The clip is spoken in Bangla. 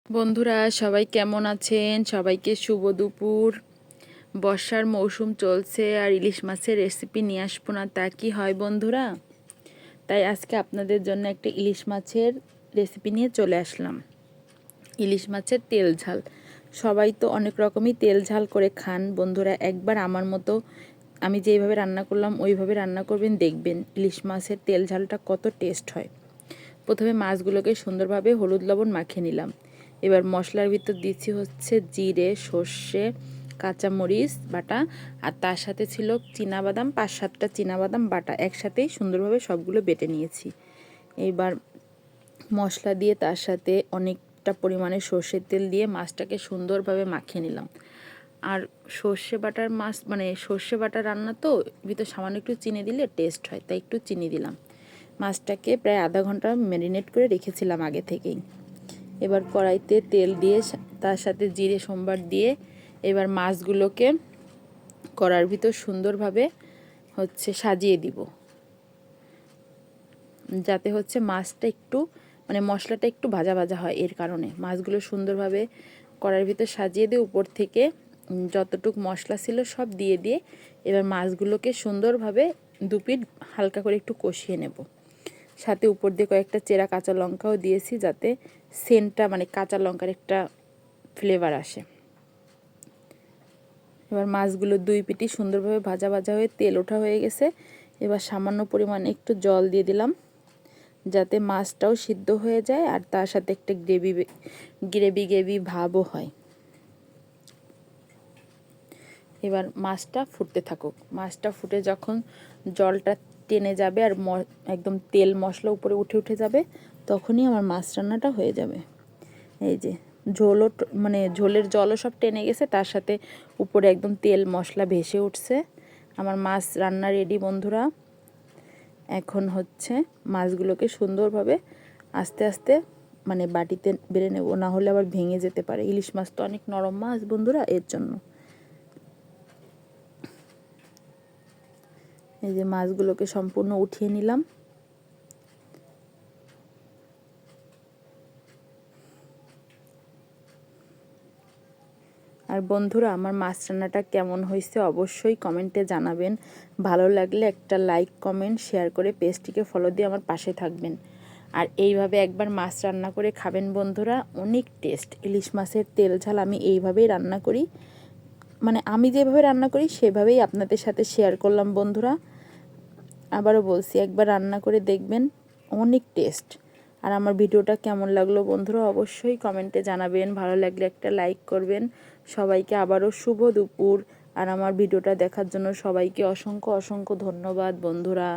বন্ধুরা সবাই কেমন আছেন? সবাইকে শুভ দুপুর। বর্ষার মৌসুম চলছে আর ইলিশ মাছের রেসিপি নিয়ে আসবো না তা কি হয় বন্ধুরা? তাই আজকে আপনাদের জন্য একটা ইলিশ মাছের রেসিপি নিয়ে চলে আসলাম। ইলিশ মাছের তেল ঝাল। সবাই তো অনেক রকমই তেল ঝাল করে খান বন্ধুরা, একবার আমার মতো আমি যেইভাবে রান্না করলাম ওইভাবে রান্না করবেন, দেখবেন ইলিশ মাছের তেল ঝালটা কত টেস্ট হয়। প্রথমে মাছগুলোকে সুন্দরভাবে হলুদ লবণ মাখিয়ে নিলাম। এবার মশলার ভিতর দিচ্ছি হচ্ছে জিরে, সর্ষে, কাঁচামরিচ বাটা, আর তার সাথে ছিল চীনাবাদাম, 5-7টা চীনাবাদাম বাটা একসাথেই সুন্দরভাবে সবগুলো বেটে নিয়েছি। এবার মশলা দিয়ে তার সাথে অনেকটা পরিমাণে সর্ষের তেল দিয়ে মাছটাকে সুন্দরভাবে মাখিয়ে নিলাম। আর সর্ষে বাটার মাছ মানে সর্ষে বাটা রান্না তো ভিতর সামান্য একটু চিনি দিলে টেস্ট হয়, তাই একটু চিনি দিলাম। মাছটাকে প্রায় আধা ঘন্টা ম্যারিনেট করে রেখেছিলাম আগে থেকেই। এবার কড়াইতে তেল দিয়ে তার সাথে জিরে সম্বার দিয়ে এবার মাছগুলোকে কড়ার ভিতর সুন্দরভাবে সাজিয়ে দিব, যাতে মাছটা একটু মশলাটা একটু ভাজা ভাজা হয়। এর কারণে মাছগুলো সুন্দরভাবে কড়ার ভিতর সাজিয়ে দিয়ে উপর থেকে যতটুক মশলা ছিল সব দিয়ে দিয়ে এবার মাছগুলোকে সুন্দরভাবে দুপিট হালকা করে একটু কষিয়ে নেব। সাথে উপর দিয়ে কয়েকটা চেরা কাঁচা লঙ্কাও দিয়েছি, যাতে সেন্টটা কাঁচা লঙ্কার একটা ফ্লেভার আসে। এবার মাছগুলো দুই পিটি সুন্দরভাবে ভাজা ভাজা হয়ে তেল ওঠা হয়ে গেছে। এবার সামান্য পরিমাণে একটু জল দিয়ে দিলাম, যাতে মাছটাও সিদ্ধ হয়ে যায় আর তার সাথে একটা গ্রেভি গ্রেভি গ্রেভি ভাবও হয়। এবার মাছটা ফুটতে থাকুক। মাছটা ফুটে যখন জলটা টেনে যাবে আর একদম তেল মশলা উপরে উঠে উঠে যাবে, তখনই আমার মাছ রান্নাটা হয়ে যাবে। এই যে ঝোলও ঝোলের জলও সব টেনে গেছে, তার সাথে উপরে একদম তেল মশলা ভেসে উঠছে। আমার মাছ রান্না রেডি বন্ধুরা। এখন মাছগুলোকে সুন্দরভাবে আস্তে আস্তে বাটিতে বেড়ে নেব, না হলে আবার ভেঙে যেতে পারে। ইলিশ মাছ তো অনেক নরম মাছ বন্ধুরা, এর জন্য। এই যে মাছগুলোকে সম্পূর্ণ উঠিয়ে নিলাম। আর বন্ধুরা আমার মাছ রান্নাটা কেমন হয়েছে অবশ্যই কমেন্টে জানাবেন। ভালো লাগলে একটা লাইক, কমেন্ট, শেয়ার করে পেজটিকে ফলো দিয়ে আমার পাশে থাকবেন। আর এইভাবে একবার মাছ রান্না করে খাবেন বন্ধুরা, অনেক টেস্ট। ইলিশ মাছের তেল ঝাল আমি এইভাবেই রান্না করি, আমি যেভাবে রান্না করি সেভাবেই আপনাদের সাথে শেয়ার করলাম বন্ধুরা। আবারও বলছি, একবার রান্না করে দেখবেন, অনেক টেস্ট। আর আমার ভিডিওটা কেমন লাগলো বন্ধুরা অবশ্যই কমেন্টে জানাবেন। ভালো লাগলে একটা লাইক করবেন। সবাইকে আবারও শুভ দুপুর। আর আমার ভিডিওটা দেখার জন্য সবাইকে অসংখ্য অসংখ্য ধন্যবাদ বন্ধুরা।